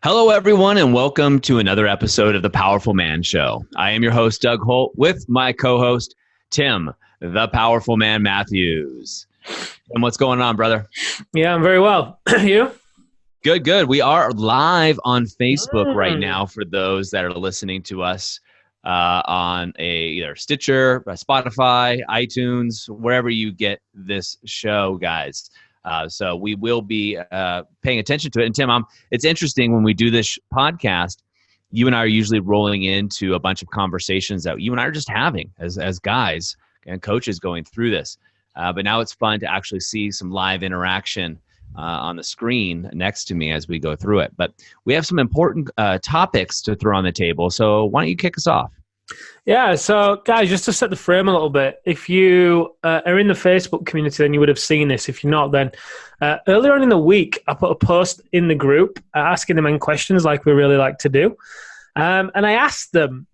Hello, everyone, and welcome to another episode of the Powerful Man Show. I am your host, Doug Holt, with my co-host, Tim, the Powerful Man Matthews. And what's going on, brother? Yeah, I'm very well. You? Good, good. We are live on Facebook right now for those that are listening to us on either Stitcher, Spotify, iTunes, wherever you get this show, guys. So we will be paying attention to it. And Tim, it's interesting when we do this podcast, you and I are usually rolling into a bunch of conversations that you and I are just having as guys and coaches going through this. But now it's fun to actually see some live interaction on the screen next to me as we go through it. But we have some important topics to throw on the table. So why don't you kick us off? Yeah, so guys, just to set the frame a little bit, if you are in the Facebook community, then you would have seen this. If you're not, then earlier on in the week, I put a post in the group asking the men questions like we really like to do. And I asked them,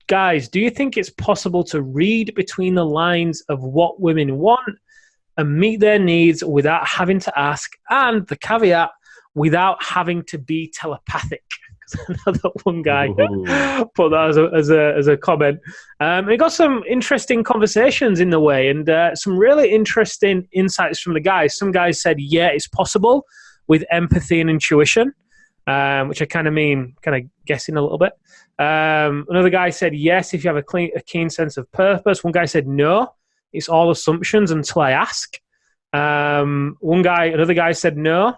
guys, do you think it's possible to read between the lines of what women want and meet their needs without having to ask? And the caveat, without having to be telepathic. Another one guy put that as a comment. We got some interesting conversations in the way, and some really interesting insights from the guys. Some guys said, yeah, it's possible with empathy and intuition, which I kind of guessing a little bit. Another guy said, yes, if you have a keen sense of purpose. One guy said, no, it's all assumptions until I ask. Another guy said, no.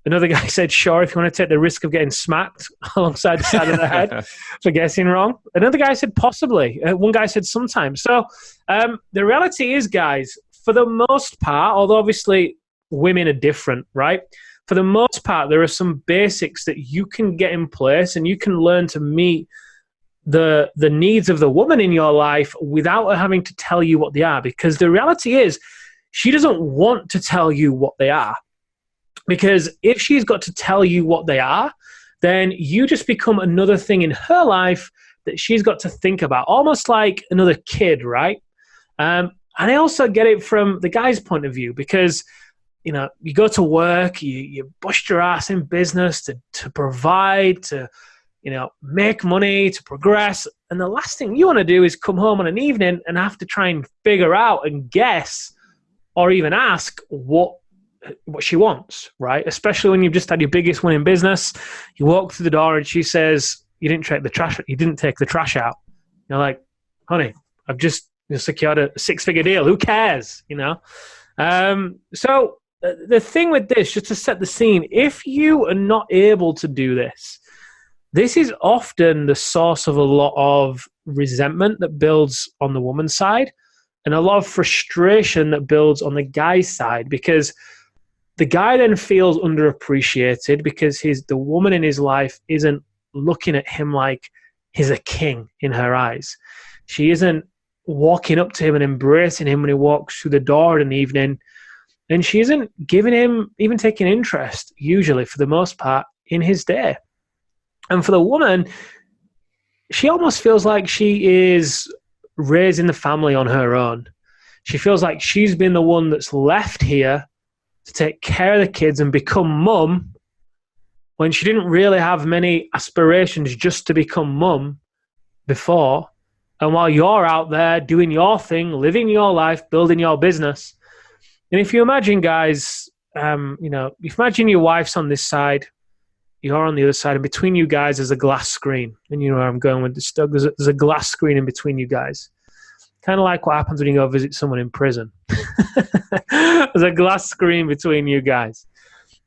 Another guy said, sure, if you want to take the risk of getting smacked alongside the side of the head for guessing wrong. Another guy said, possibly. One guy said, sometimes. So the reality is, guys, for the most part, although obviously women are different, right? For the most part, there are some basics that you can get in place and you can learn to meet the needs of the woman in your life without her having to tell you what they are. Because the reality is, she doesn't want to tell you what they are. Because if she's got to tell you what they are, then you just become another thing in her life that she's got to think about, almost like another kid, right? And I also get it from the guy's point of view because, you go to work, you bust your ass in business to provide, to, make money, to progress. And the last thing you want to do is come home on an evening and have to try and figure out and guess or even ask what she wants, right? Especially when you've just had your biggest win in business. You walk through the door and she says, you didn't take the trash out. You're like, honey, I've just secured a 6-figure deal. Who cares? So the thing with this, just to set the scene, if you are not able to do this, this is often the source of a lot of resentment that builds on the woman's side and a lot of frustration that builds on the guy's side, because the guy then feels underappreciated because the woman in his life isn't looking at him like he's a king in her eyes. She isn't walking up to him and embracing him when he walks through the door in the evening. And she isn't giving him, even taking interest, usually for the most part, in his day. And for the woman, she almost feels like she is raising the family on her own. She feels like she's been the one that's left here to take care of the kids and become mum when she didn't really have many aspirations just to become mum before. And while you're out there doing your thing, living your life, building your business. And if you imagine, guys, if you imagine your wife's on this side, you're on the other side, and between you guys is a glass screen. And you know where I'm going with this, Doug. There's a glass screen in between you guys. Kind of like what happens when you go visit someone in prison. There's a glass screen between you guys.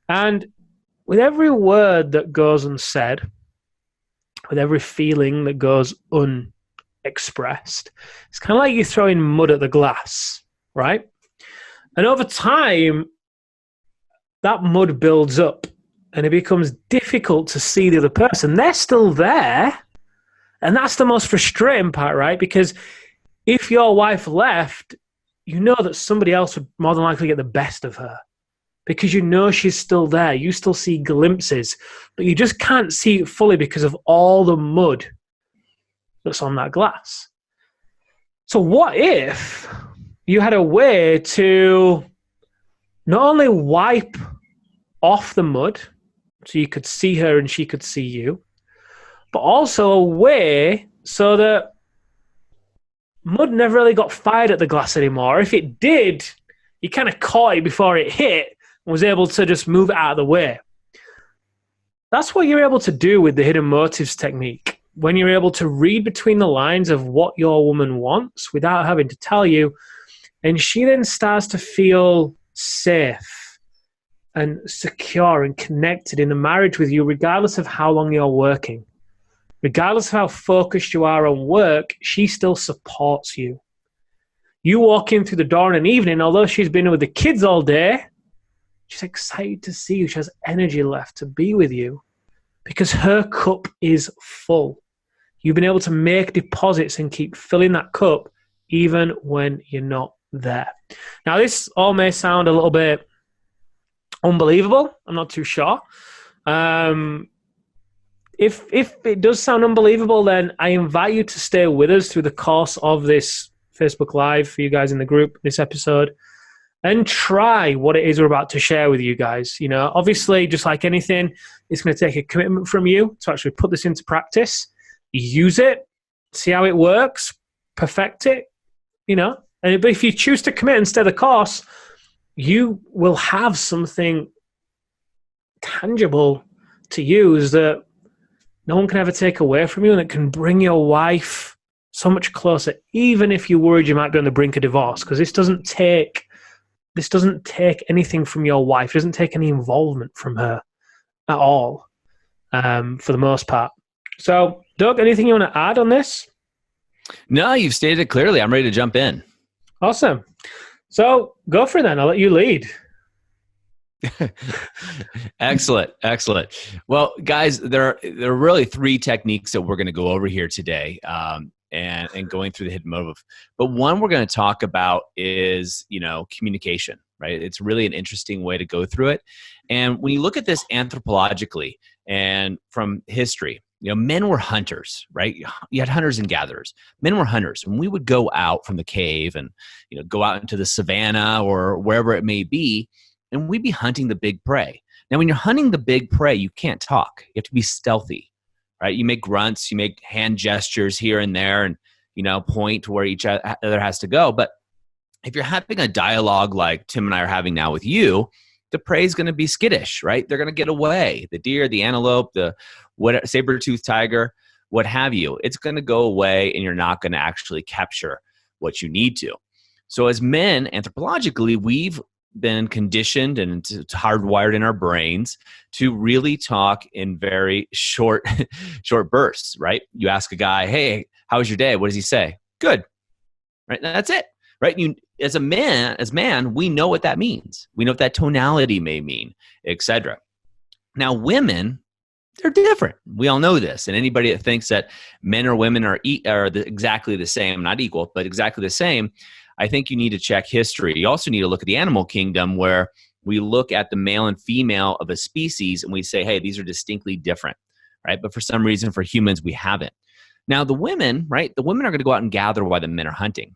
And with every word that goes unsaid, with every feeling that goes unexpressed, it's kind of like you're throwing mud at the glass, right? And over time, that mud builds up and it becomes difficult to see the other person. They're still there. And that's the most frustrating part, right? Because if your wife left, you know that somebody else would more than likely get the best of her because you know she's still there. You still see glimpses, but you just can't see it fully because of all the mud that's on that glass. So what if you had a way to not only wipe off the mud, so you could see her and she could see you, but also a way so that mud never really got fired at the glass anymore. If it did, you kind of caught it before it hit and was able to just move it out of the way. That's what you're able to do with the hidden motives technique. When you're able to read between the lines of what your woman wants without having to tell you, and she then starts to feel safe and secure and connected in the marriage with you, regardless of how long you're working. Regardless of how focused you are on work, she still supports you. You walk in through the door in an evening, although she's been with the kids all day, she's excited to see you. She has energy left to be with you because her cup is full. You've been able to make deposits and keep filling that cup even when you're not there. Now, this all may sound a little bit unbelievable. I'm not too sure. If it does sound unbelievable, then I invite you to stay with us through the course of this Facebook Live for you guys in the group, this episode, and try what it is we're about to share with you guys. You know, obviously, just like anything, it's going to take a commitment from you to actually put this into practice, use it, see how it works, perfect it, you know. And but if you choose to commit and stay the course, you will have something tangible to use that no one can ever take away from you, and it can bring your wife so much closer, even if you're worried you might be on the brink of divorce, because this doesn't take anything from your wife. It doesn't take any involvement from her at all, for the most part. So, Doug, anything you want to add on this? No, you've stated it clearly. I'm ready to jump in. Awesome. So, go for it then. I'll let you lead. Excellent. Well, guys, there are really three techniques that we're going to go over here today, and going through the hidden motive. But one we're going to talk about is, communication, right? It's really an interesting way to go through it. And when you look at this anthropologically and from history, men were hunters, right? You had hunters and gatherers. Men were hunters. When we would go out from the cave and, go out into the savannah or wherever it may be, and we'd be hunting the big prey. Now, when you're hunting the big prey, you can't talk. You have to be stealthy, right? You make grunts, you make hand gestures here and there, and, point to where each other has to go. But if you're having a dialogue like Tim and I are having now with you, the prey is going to be skittish, right? They're going to get away. The deer, the antelope, the saber-toothed tiger, what have you. It's going to go away, and you're not going to actually capture what you need to. So as men, anthropologically, we've been conditioned and it's hardwired in our brains to really talk in very short bursts, right? You ask a guy, hey, how was your day? What does he say? Good. Right? And that's it. Right? As man, we know what that means. We know what that tonality may mean, etc. Now, women, they're different. We all know this. And anybody that thinks that men or women are exactly the same, not equal, but exactly the same, I think you need to check history. You also need to look at the animal kingdom, where we look at the male and female of a species and we say, hey, these are distinctly different, right? But for some reason, for humans, we haven't. Now, the women, right? The women are going to go out and gather while the men are hunting.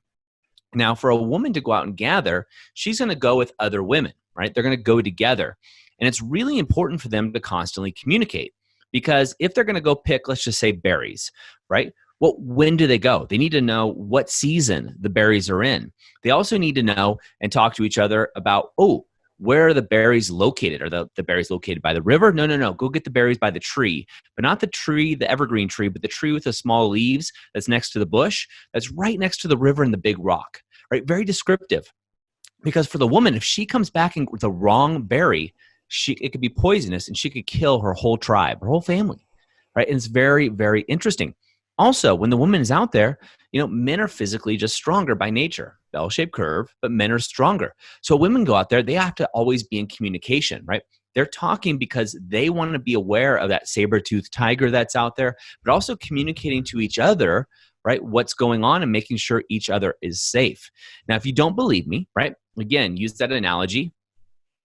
Now, for a woman to go out and gather, she's going to go with other women, right? They're going to go together. And it's really important for them to constantly communicate, because if they're going to go pick, let's just say, berries, right? Well, when do they go? They need to know what season the berries are in. They also need to know and talk to each other about, where are the berries located? Are the berries located by the river? No. Go get the berries by the tree, but not the tree, the evergreen tree, but the tree with the small leaves that's next to the bush, that's right next to the river and the big rock, right? Very descriptive. Because for the woman, if she comes back with the wrong berry, it could be poisonous and she could kill her whole tribe, her whole family, right? And it's very, very interesting. Also, when the woman is out there, men are physically just stronger by nature, bell-shaped curve, but men are stronger. So women go out there, they have to always be in communication, right? They're talking because they want to be aware of that saber-toothed tiger that's out there, but also communicating to each other, right, what's going on and making sure each other is safe. Now, if you don't believe me, right, again, use that analogy.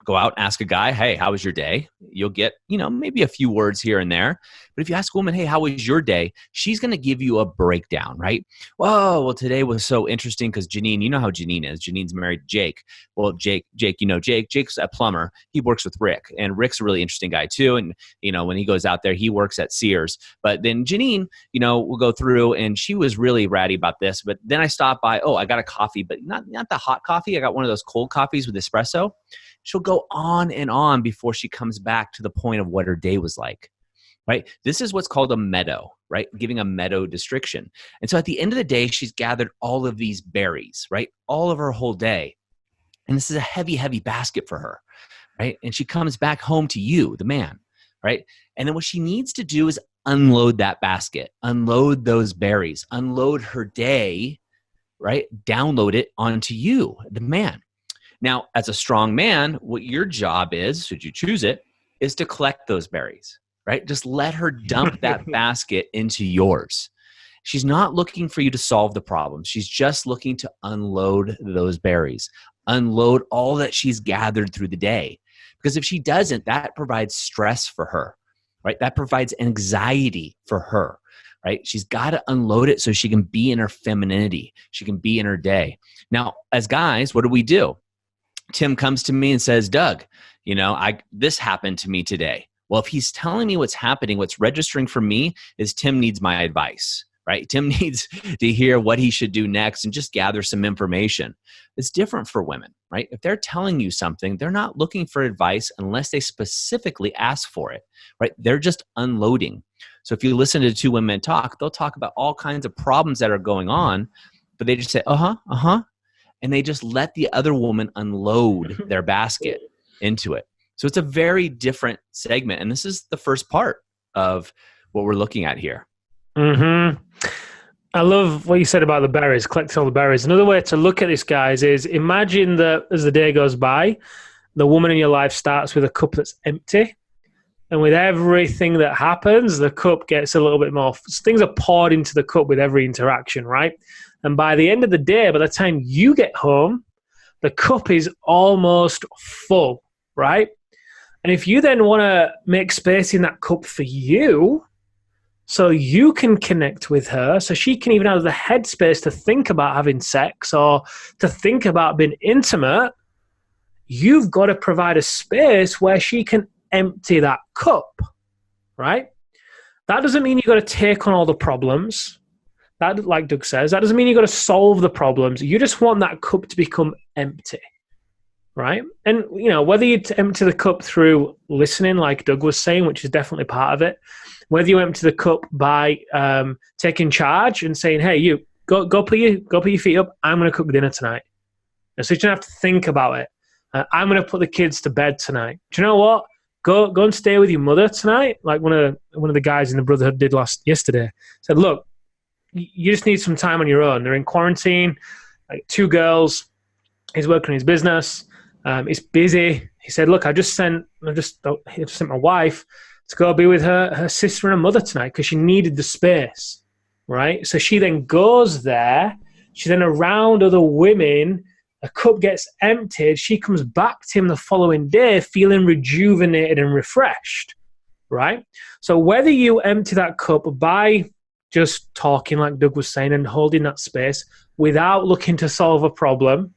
Go out, ask a guy, hey, how was your day? You'll get, maybe a few words here and there. But if you ask a woman, hey, how was your day? She's going to give you a breakdown, right? Whoa, well, today was so interesting because Janine, you know how Janine is. Janine's married to Jake. Well, Jake, Jake's a plumber. He works with Rick. And Rick's a really interesting guy too. And, when he goes out there, he works at Sears. But then Janine, will go through and she was really ratty about this. But then I stopped by, I got a coffee, but not the hot coffee. I got one of those cold coffees with espresso. She'll go on and on before she comes back to the point of what her day was like, right? This is what's called a meadow, right? Giving a meadow description. And so at the end of the day, she's gathered all of these berries, right? All of her whole day. And this is a heavy, heavy basket for her, right? And she comes back home to you, the man, right? And then what she needs to do is unload that basket, unload those berries, unload her day, right? Download it onto you, the man. Now, as a strong man, what your job is, should you choose it, is to collect those berries, right? Just let her dump that basket into yours. She's not looking for you to solve the problem. She's just looking to unload those berries, unload all that she's gathered through the day. Because if she doesn't, that provides stress for her, right? That provides anxiety for her, right? She's got to unload it so she can be in her femininity. She can be in her day. Now, as guys, what do? Tim comes to me and says, Doug, this happened to me today. Well, if he's telling me what's happening, what's registering for me is Tim needs my advice, right? Tim needs to hear what he should do next and just gather some information. It's different for women, right? If they're telling you something, they're not looking for advice unless they specifically ask for it, right? They're just unloading. So if you listen to two women talk, they'll talk about all kinds of problems that are going on, but they just say, and they just let the other woman unload their basket into it. So it's a very different segment. And this is the first part of what we're looking at here. Mm-hmm. I love what you said about the berries, collecting all the berries. Another way to look at this, guys, is imagine that as the day goes by, the woman in your life starts with a cup that's empty. And with everything that happens, the cup gets a little bit more, things are poured into the cup with every interaction, right? And by the end of the day, by the time you get home, the cup is almost full, right? And if you then want to make space in that cup for you, so you can connect with her, so she can even have the headspace to think about having sex or to think about being intimate, you've got to provide a space where she can empty that cup, right? That doesn't mean you've got to take on all the problems. That, like Doug says, that doesn't mean you've got to solve the problems. You just want that cup to become empty, right? And, whether you empty the cup through listening, like Doug was saying, which is definitely part of it, whether you empty the cup by taking charge and saying, hey, you, go put your feet up, I'm going to cook dinner tonight. And so you don't have to think about it. I'm going to put the kids to bed tonight. Do you know what? Go and stay with your mother tonight, like one of the guys in the Brotherhood did yesterday. Said, look, you just need some time on your own. They're in quarantine, like two girls. He's working on his business. He's busy. He said, look, I just sent my wife to go be with her sister and her mother tonight because she needed the space, right? So she then goes there. She's then around other women. A cup gets emptied. She comes back to him the following day feeling rejuvenated and refreshed, right? So whether you empty that cup by just talking, like Doug was saying, and holding that space without looking to solve a problem,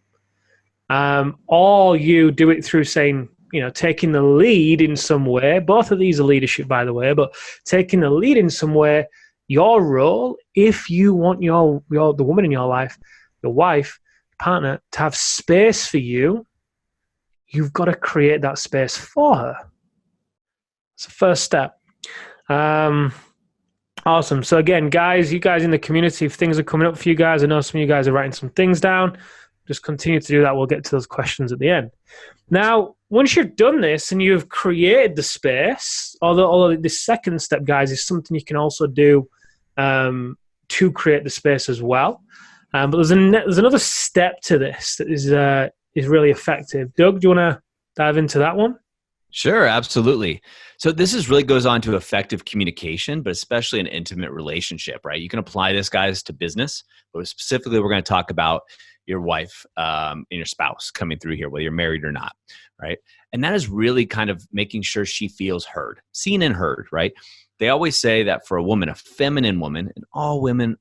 or you do it through saying, taking the lead in some way. Both of these are leadership, by the way, but taking the lead in some way, your role, if you want the woman in your life, your wife, partner, to have space for you, you've got to create that space for her. It's the first step. Awesome. So again, guys, you guys in the community, if things are coming up for you guys, I know some of you guys are writing some things down. Just continue to do that. We'll get to those questions at the end. Now, once you've done this and you've created the space, although the second step, guys, is something you can also do to create the space as well. But there's another step to this that is really effective. Doug, do you want to dive into that one? Sure, absolutely. So this really goes on to effective communication, but especially an intimate relationship, right? You can apply this, guys, to business, but specifically we're going to talk about your wife and your spouse coming through here, whether you're married or not, right? And that is really kind of making sure she feels heard, seen and heard, right? They always say that for a woman, a feminine woman, and all women,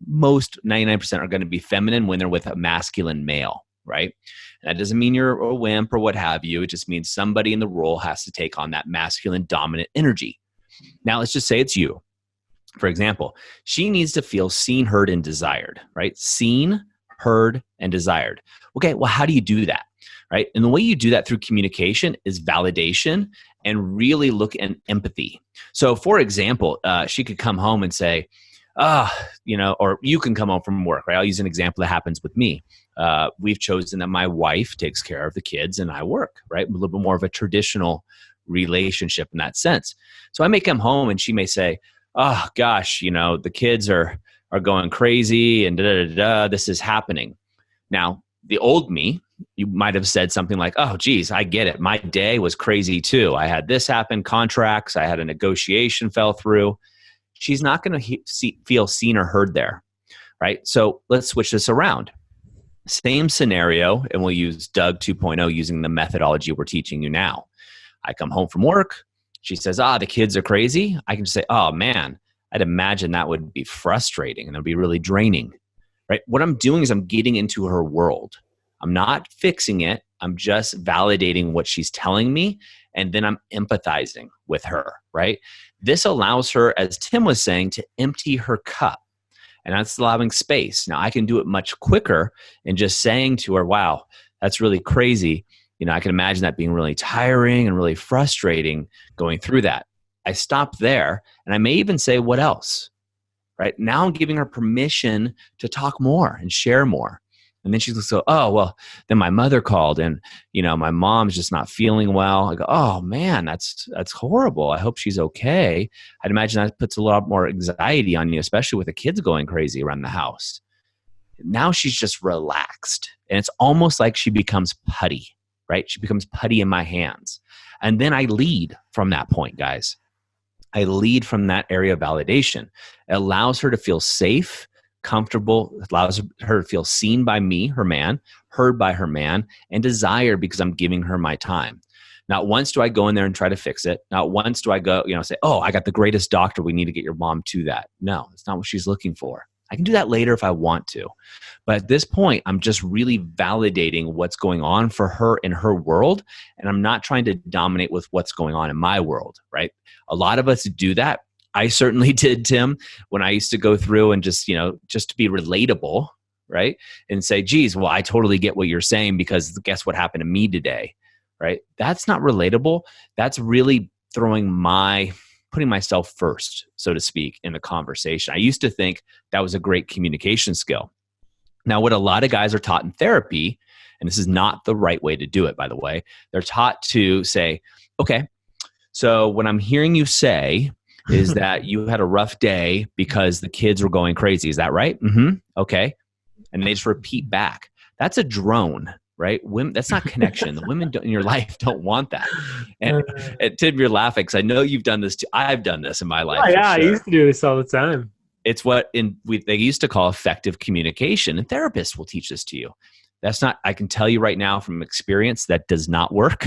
most 99% are going to be feminine when they're with a masculine male, right? And that doesn't mean you're a wimp or what have you. It just means somebody in the role has to take on that masculine dominant energy. Now, let's just say it's you. For example, she needs to feel seen, heard, and desired, right? Seen, heard, and desired. Okay, well, how do you do that, right? And the way you do that through communication is validation and really look at empathy. So, for example, she could come home and say, or you can come home from work, right? I'll use an example that happens with me. We've chosen that my wife takes care of the kids and I work, right? A little bit more of a traditional relationship in that sense. So I may come home and she may say, oh gosh, the kids are going crazy and this is happening. Now, the old me, you might have said something like, oh geez, I get it. My day was crazy too. I had this happen, contracts, I had a negotiation fell through. She's not going to feel seen or heard there, right? So let's switch this around. Same scenario, and we'll use Doug 2.0 using the methodology we're teaching you now. I come home from work. She says, the kids are crazy. I can just say, oh man, I'd imagine that would be frustrating and it'd be really draining, right? What I'm doing is I'm getting into her world. I'm not fixing it. I'm just validating what she's telling me. And then I'm empathizing with her, right? This allows her, as Tim was saying, to empty her cup. And that's allowing space. Now, I can do it much quicker and just saying to her, wow, that's really crazy. I can imagine that being really tiring and really frustrating going through that. I stop there and I may even say, what else? Right? Now I'm giving her permission to talk more and share more. And then she's like, then my mother called and, my mom's just not feeling well. I go, oh man, that's horrible. I hope she's okay. I'd imagine that puts a lot more anxiety on you, especially with the kids going crazy around the house. Now she's just relaxed and it's almost like she becomes putty, right? She becomes putty in my hands. And then I lead from that point, guys. I lead from that area of validation. It allows her to feel safe, comfortable, allows her to feel seen by me, her man, heard by her man, and desired because I'm giving her my time. Not once do I go in there and try to fix it. Not once do I go, say, oh, I got the greatest doctor. We need to get your mom to that. No, it's not what she's looking for. I can do that later if I want to. But at this point, I'm just really validating what's going on for her in her world. And I'm not trying to dominate with what's going on in my world, right? A lot of us do that. I certainly did, Tim, when I used to go through and just to be relatable, right? And say, geez, well, I totally get what you're saying because guess what happened to me today, right? That's not relatable. That's really putting myself first, so to speak, in the conversation. I used to think that was a great communication skill. Now, what a lot of guys are taught in therapy, and this is not the right way to do it, by the way, they're taught to say, okay, so what I'm hearing you say is that you had a rough day because the kids were going crazy. Is that right? Mm-hmm. Okay. And they just repeat back. That's a drone, right? That's not connection. The women in your life don't want that. And Tim, you're laughing because I know you've done this too. I've done this in my life. Oh, yeah, sure. I used to do this all the time. It's what they used to call effective communication, and therapists will teach this to you. That's not, I can tell you right now from experience, that does not work.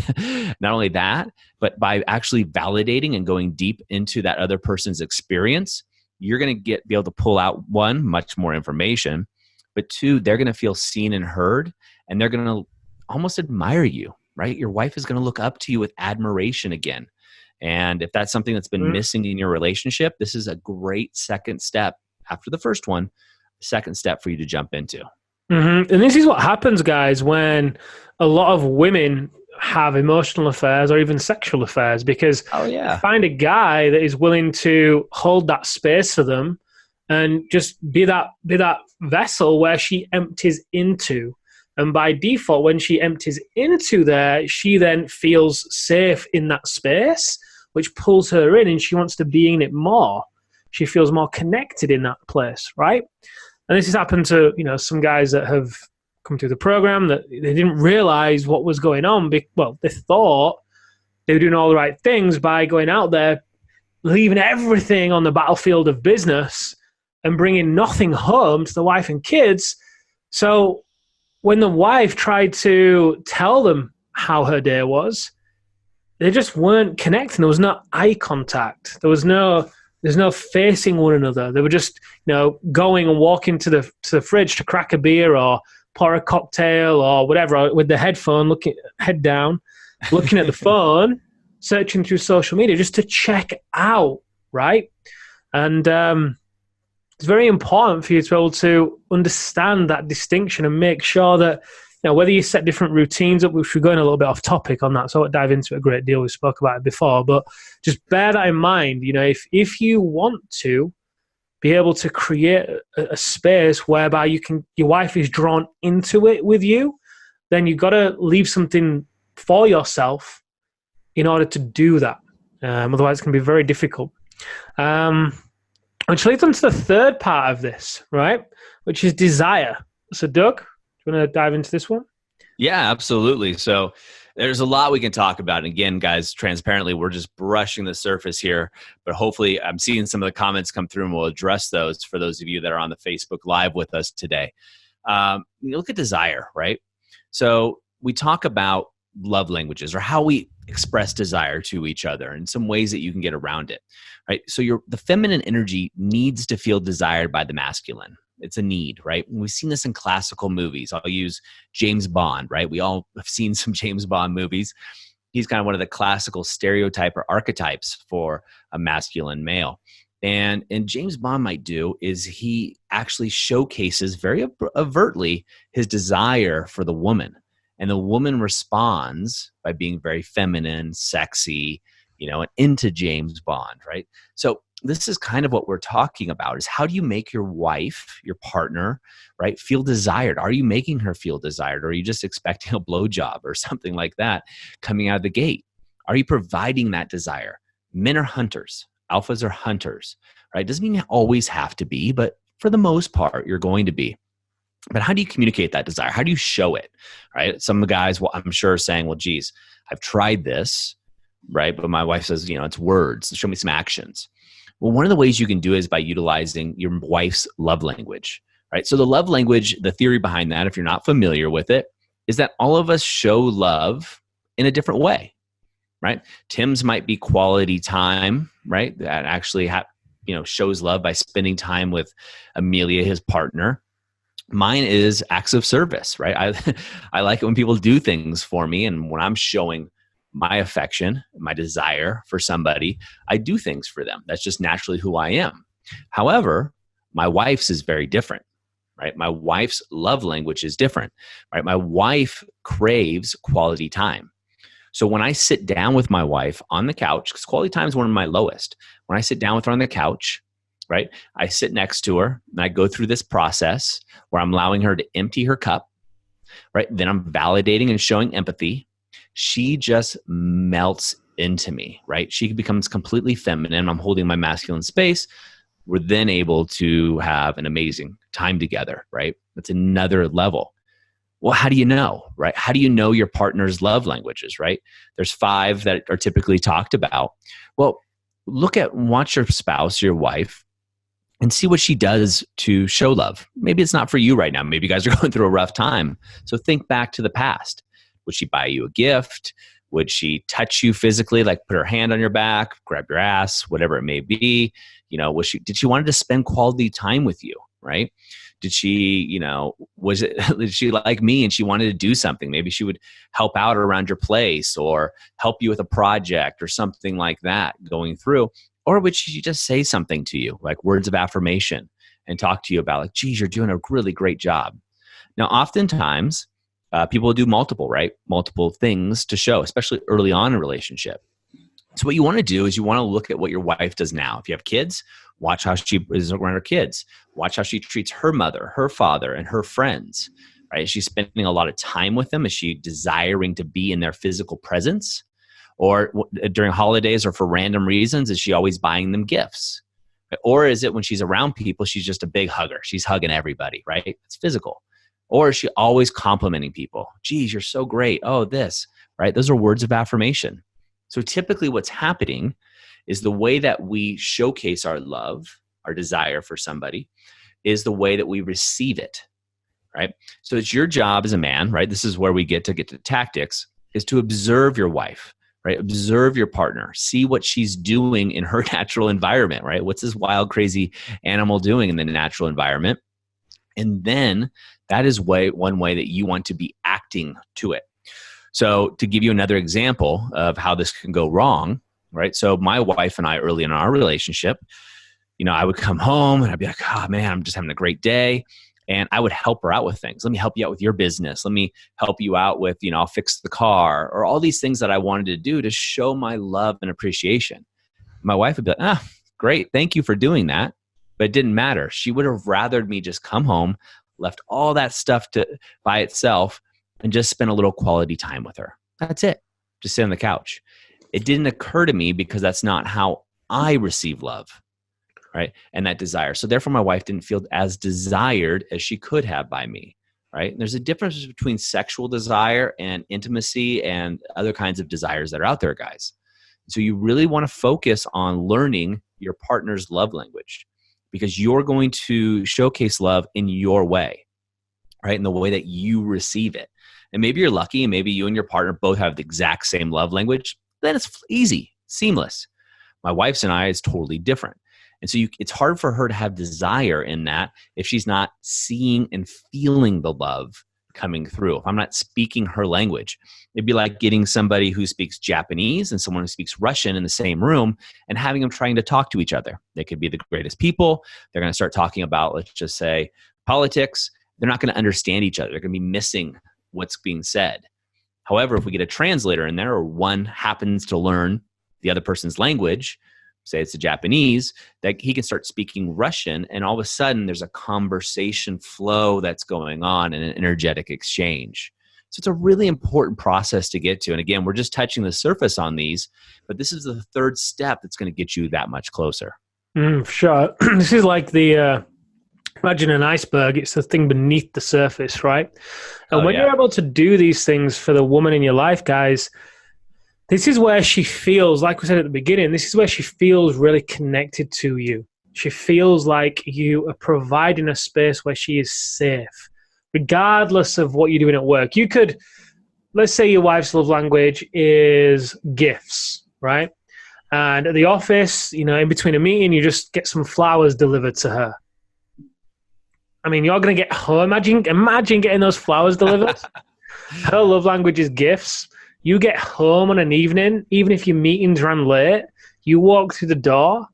Not only that, but by actually validating and going deep into that other person's experience, you're going to be able to pull out, one, much more information, but two, they're going to feel seen and heard, and they're going to almost admire you, right? Your wife is going to look up to you with admiration again. And if that's something that's been missing in your relationship, this is a great second step after the first one, second step for you to jump into. Mm-hmm. And this is what happens, guys, when a lot of women have emotional affairs or even sexual affairs, because they find a guy that is willing to hold that space for them and just be that vessel where she empties into. And by default, when she empties into there, she then feels safe in that space, which pulls her in, and she wants to be in it more. She feels more connected in that place, right? And this has happened to, some guys that have come through the program that they didn't realize what was going on. They thought they were doing all the right things by going out there, leaving everything on the battlefield of business and bringing nothing home to the wife and kids. So when the wife tried to tell them how her day was, they just weren't connecting. There was no eye contact. There's no facing one another. They were just, going and walking to the fridge to crack a beer or pour a cocktail or whatever with the headphone, head down, looking at the phone, searching through social media just to check out, right? And it's very important for you to be able to understand that distinction and make sure that, whether you set different routines up, which we're going a little bit off topic on that, so I won't dive into it a great deal. We spoke about it before, but just bear that in mind. If you want to be able to create a space whereby your wife is drawn into it with you, then you've got to leave something for yourself in order to do that. Otherwise, it can be very difficult. Which leads on to the third part of this, right? Which is desire. So, Doug, do you want to dive into this one? Yeah, absolutely. So there's a lot we can talk about. And again, guys, transparently, we're just brushing the surface here. But hopefully, I'm seeing some of the comments come through, and we'll address those for those of you that are on the Facebook Live with us today. Look at desire, right? So we talk about love languages or how we express desire to each other and some ways that you can get around it, right? So the feminine energy needs to feel desired by the masculine. It's a need, right? We've seen this in classical movies. I'll use James Bond, right? We all have seen some James Bond movies. He's kind of one of the classical stereotype or archetypes for a masculine male. And James Bond might do is he actually showcases very overtly his desire for the woman. And the woman responds by being very feminine, sexy, and into James Bond, right? So this is kind of what we're talking about, is how do you make your wife, your partner, right, feel desired? Are you making her feel desired? Or are you just expecting a blowjob or something like that coming out of the gate? Are you providing that desire? Men are hunters. Alphas are hunters, right? Doesn't mean you always have to be, but for the most part, you're going to be. But how do you communicate that desire? How do you show it, right? Some of the guys, well, I'm sure, are saying, well, geez, I've tried this, right? But my wife says, it's words. Show me some actions. Well, one of the ways you can do it is by utilizing your wife's love language, right? So the love language, the theory behind that, if you're not familiar with it, is that all of us show love in a different way, right? Tim's might be quality time, right? That actually shows love by spending time with Amelia, his partner. Mine is acts of service, right? I like it when people do things for me, and when I'm showing my affection, my desire for somebody, I do things for them. That's just naturally who I am. However, my wife's is very different, right? My wife's love language is different, right? My wife craves quality time. So when I sit down with my wife on the couch, because quality time is one of my lowest, when I sit down with her on the couch, right, I sit next to her and I go through this process where I'm allowing her to empty her cup, right? Then I'm validating and showing empathy. She just melts into me, right? She becomes completely feminine. I'm holding my masculine space. We're then able to have an amazing time together, right? That's another level. Well, how do you know, right? How do you know your partner's love languages, right? There's 5 that are typically talked about. Well, watch your spouse, your wife, and see what she does to show love. Maybe it's not for you right now. Maybe you guys are going through a rough time. So think back to the past. Would she buy you a gift? Would she touch you physically, like put her hand on your back, grab your ass, whatever it may be? Did she want to spend quality time with you, right? Did she, did she like me and she wanted to do something? Maybe she would help out around your place or help you with a project or something like that going through. Or would she just say something to you, like words of affirmation, and talk to you about, like, geez, you're doing a really great job. Now, oftentimes, people will do multiple things to show, especially early on in a relationship. So what you want to do is you want to look at what your wife does now. If you have kids, watch how she is around her kids. Watch how she treats her mother, her father, and her friends. Right? Is she spending a lot of time with them? Is she desiring to be in their physical presence? Or during holidays or for random reasons, is she always buying them gifts? Or is it when she's around people, she's just a big hugger? She's hugging everybody, right? It's physical. Or is she always complimenting people? Geez, you're so great. Oh, this, right? Those are words of affirmation. So typically what's happening is the way that we showcase our love, our desire for somebody, is the way that we receive it, right? So it's your job as a man, right? This is where we get to tactics, is to observe your wife. right? Observe your partner, see what she's doing in her natural environment, right? What's this wild, crazy animal doing in the natural environment? And then that is one way that you want to be acting to it. So to give you another example of how this can go wrong, right? So my wife and I, early in our relationship, I would come home and I'd be like, oh man, I'm just having a great day. And I would help her out with things. Let me help you out with your business. Let me help you out with, I'll fix the car, or all these things that I wanted to do to show my love and appreciation. My wife would be like, great. Thank you for doing that. But it didn't matter. She would have rathered me just come home, left all that stuff by itself, and just spend a little quality time with her. That's it. Just sit on the couch. It didn't occur to me because that's not how I receive love, right? And that desire. So therefore, my wife didn't feel as desired as she could have by me, right? And there's a difference between sexual desire and intimacy and other kinds of desires that are out there, guys. So you really want to focus on learning your partner's love language, because you're going to showcase love in your way, right? In the way that you receive it. And maybe you're lucky and maybe you and your partner both have the exact same love language. Then it's easy, seamless. My wife's and I is totally different. And so it's hard for her to have desire in that if she's not seeing and feeling the love coming through. If I'm not speaking her language, it'd be like getting somebody who speaks Japanese and someone who speaks Russian in the same room and having them trying to talk to each other. They could be the greatest people. They're going to start talking about, let's just say, politics. They're not going to understand each other. They're going to be missing what's being said. However, if we get a translator in there, or one happens to learn the other person's language, say it's the Japanese, that he can start speaking Russian, and all of a sudden there's a conversation flow that's going on and an energetic exchange. So it's a really important process to get to. And again, we're just touching the surface on these, but this is the third step that's going to get you that much closer. Sure. This is like imagine an iceberg. It's the thing beneath the surface, right? And when you're able to do these things for the woman in your life, guys, this is where she feels, like we said at the beginning, this is where she feels really connected to you. She feels like you are providing a space where she is safe, regardless of what you're doing at work. You could, let's say your wife's love language is gifts, right? And at the office, in between a meeting, you just get some flowers delivered to her. I mean, you're going to get home. Imagine getting those flowers delivered. Her love language is gifts. You get home on an evening, even if your meetings ran late, you walk through the door,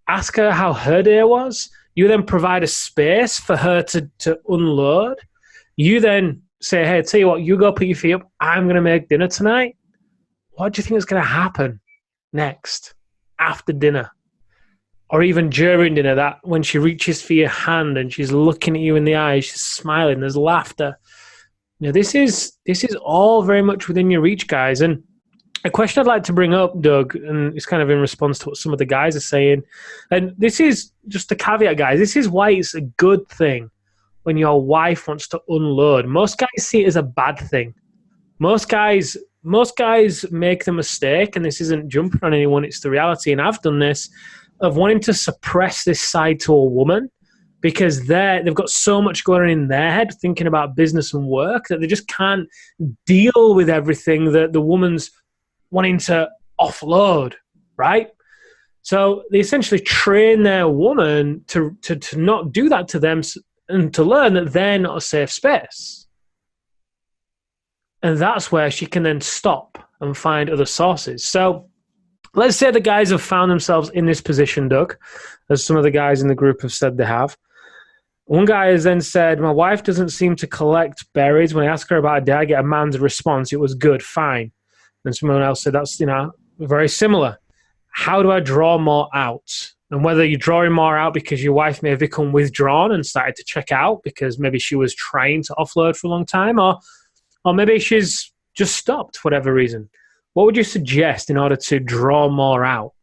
ask her how her day was. You then provide a space for her to unload. You then say, hey, tell you what, you go put your feet up. I'm going to make dinner tonight. What do you think is going to happen next, after dinner? Or even during dinner, that when she reaches for your hand and she's looking at you in the eyes, she's smiling, there's laughter. This is all very much within your reach, guys. And a question I'd like to bring up, Doug, and it's kind of in response to what some of the guys are saying, and this is just a caveat, guys. This is why it's a good thing when your wife wants to unload. Most guys see it as a bad thing. Most guys make the mistake, and this isn't jumping on anyone, it's the reality, and I've done this, of wanting to suppress this side to a woman, because they've got so much going on in their head, thinking about business and work, that they just can't deal with everything that the woman's wanting to offload, right? So they essentially train their woman to not do that to them, and to learn that they're not a safe space. And that's where she can then stop and find other sources. So let's say the guys have found themselves in this position, Doug, as some of the guys in the group have said they have. One guy has then said, my wife doesn't seem to collect berries. When I ask her about a day, I get a man's response. It was good, fine. And someone else said, that's, very similar. How do I draw more out? And whether you're drawing more out because your wife may have become withdrawn and started to check out because maybe she was trying to offload for a long time, or maybe she's just stopped for whatever reason. What would you suggest in order to draw more out?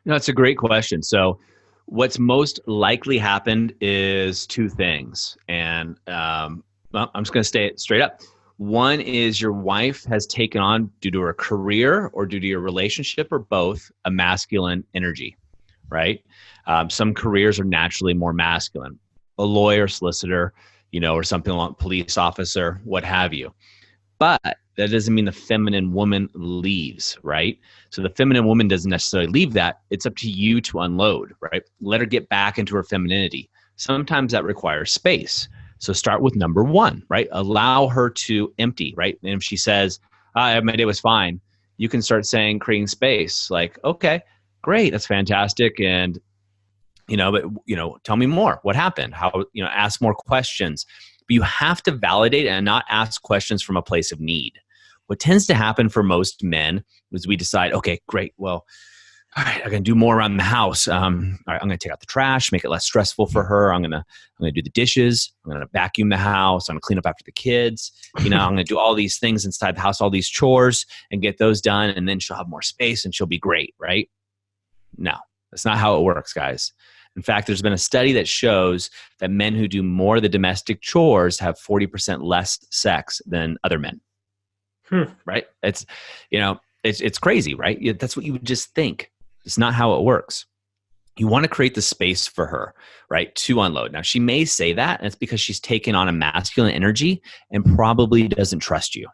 That's a great question. So what's most likely happened is two things. And I'm just going to say it straight up. One is your wife has taken on, due to her career or due to your relationship or both, a masculine energy, right? Some careers are naturally more masculine. A lawyer, solicitor, or something like police officer, what have you. But that doesn't mean the feminine woman leaves, right? So the feminine woman doesn't necessarily leave that. It's up to you to unload, right? Let her get back into her femininity. Sometimes that requires space. So start with number one, right? Allow her to empty, right? And if she says, my day was fine, you can start saying, creating space, like, okay, great, that's fantastic. And, but, tell me more. What happened? How, ask more questions. But you have to validate and not ask questions from a place of need. What tends to happen for most men is we decide, okay, great, well, all right, I'm going to do more around the house. All right, I'm going to take out the trash, make it less stressful for her. I'm going to do the dishes. I'm going to vacuum the house. I'm going to clean up after the kids. I'm going to do all these things inside the house, all these chores, and get those done. And then she'll have more space and she'll be great, right? No, that's not how it works, guys. In fact, there's been a study that shows that men who do more of the domestic chores have 40% less sex than other men. Right? It's crazy, right? That's what you would just think. It's not how it works. You want to create the space for her, right, to unload. Now, she may say that, and it's because she's taken on a masculine energy and probably doesn't trust you,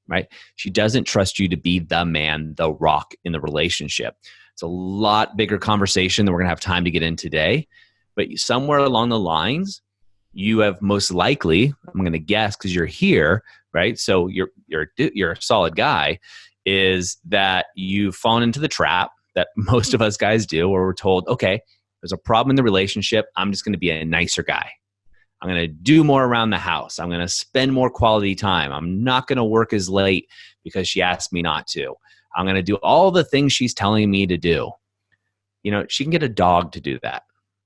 right? She doesn't trust you to be the man, the rock in the relationship. It's a lot bigger conversation than we're going to have time to get in today. But somewhere along the lines, you have most likely, I'm going to guess because you're here, right? So you're a solid guy, is that you've fallen into the trap that most of us guys do, where we're told, okay, there's a problem in the relationship. I'm just going to be a nicer guy. I'm going to do more around the house. I'm going to spend more quality time. I'm not going to work as late because she asked me not to. I'm going to do all the things she's telling me to do. She can get a dog to do that.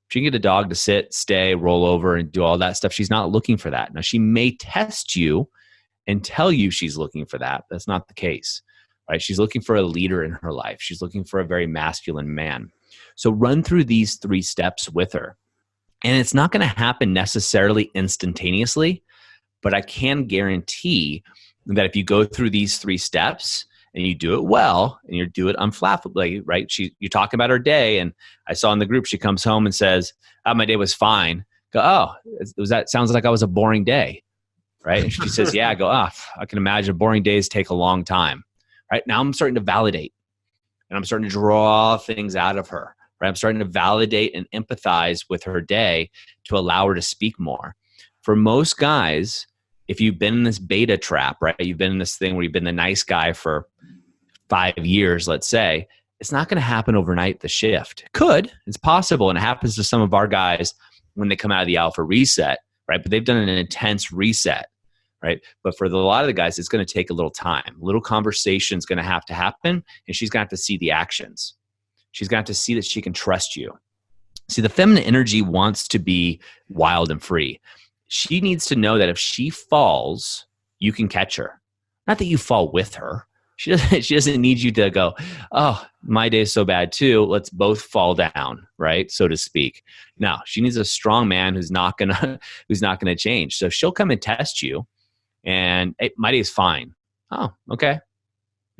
She can get a dog to sit, stay, roll over, and do all that stuff. She's not looking for that. Now, she may test you and tell you she's looking for that. That's not the case. Right? She's looking for a leader in her life. She's looking for a very masculine man. So run through these 3 steps with her. And it's not going to happen necessarily instantaneously, but I can guarantee that if you go through these 3 steps and you do it well and you do it unflappably, right? You talk about her day, and I saw in the group, she comes home and says, my day was fine. Go, that sounds like I was a boring day, right? And she says, yeah. I go, I can imagine boring days take a long time. Right now, I'm starting to validate, and I'm starting to draw things out of her. Right, I'm starting to validate and empathize with her day to allow her to speak more. For most guys, if you've been in this beta trap, right, you've been in this thing where you've been the nice guy for 5 years, let's say, it's not going to happen overnight. The shift it's possible, and it happens to some of our guys when they come out of the alpha reset, right? But they've done an intense reset. Right. But for a lot of the guys, it's going to take a little time. A little conversation is going to have to happen, and she's going to have to see the actions. She's going to have to see that she can trust you. See, the feminine energy wants to be wild and free. She needs to know that if she falls, you can catch her. Not that you fall with her. She doesn't need you to go, oh, my day is so bad too. Let's both fall down, right? So to speak. No, she needs a strong man who's not gonna change. So she'll come and test you. And hey, my day is fine. Oh, okay.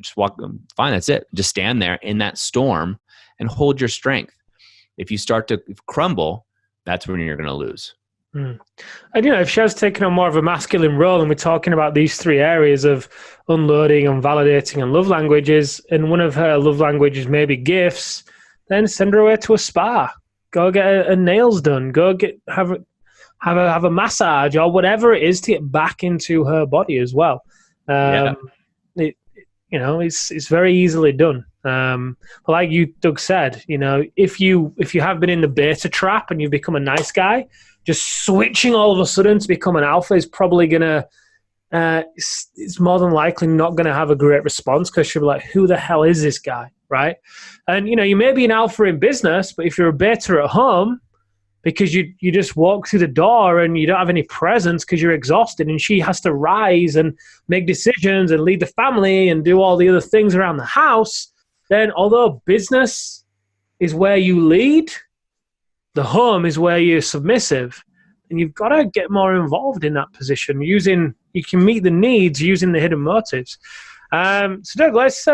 Just walk, fine, that's it. Just stand there in that storm and hold your strength. If you start to crumble, that's when you're going to lose. And if she has taken on more of a masculine role, and we're talking about these 3 areas of unloading and validating and love languages, and one of her love languages may be gifts, then send her away to a spa. Go get her nails done. Go have a massage or whatever it is to get back into her body as well. It's very easily done. But like you, Doug, said, if you have been in the beta trap and you've become a nice guy, just switching all of a sudden to become an alpha is probably gonna it's more than likely not gonna have a great response, because she'll be like, who the hell is this guy, right? And you may be an alpha in business, but if you're a beta at home, because you just walk through the door and you don't have any presence because you're exhausted, and she has to rise and make decisions and lead the family and do all the other things around the house, then although business is where you lead, the home is where you're submissive, and you've got to get more involved in that position. You can meet the needs using the hidden motives. So Doug, let's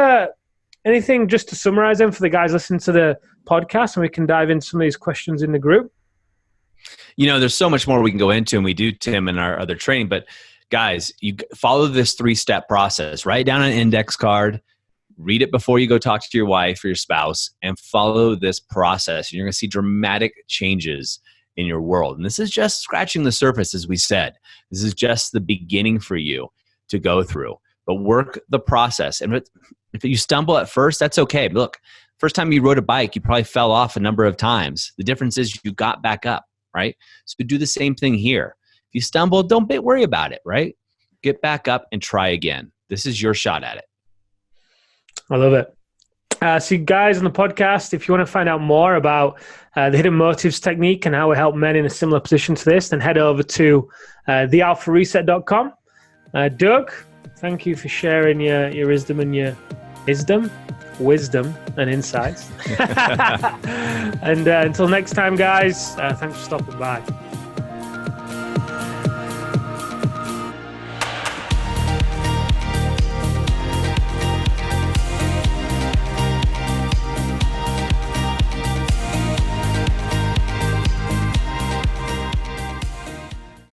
anything just to summarize them for the guys listening to the podcast, and we can dive into some of these questions in the group. There's so much more we can go into, and we do, Tim, in our other training, but guys, you follow this 3-step process. Write down an index card, read it before you go talk to your wife or your spouse, and follow this process. You're going to see dramatic changes in your world. And this is just scratching the surface, as we said. This is just the beginning for you to go through. But work the process. And if you stumble at first, that's okay. Look, first time you rode a bike, you probably fell off a number of times. The difference is you got back up, right? So do the same thing here. If you stumble, don't worry about it, right? Get back up and try again. This is your shot at it. I love it. So you guys on the podcast, if you want to find out more about the hidden motives technique and how we help men in a similar position to this, then head over to thealphareset.com. Doug, thank you for sharing your wisdom and your wisdom and insights. And until next time, guys, thanks for stopping by.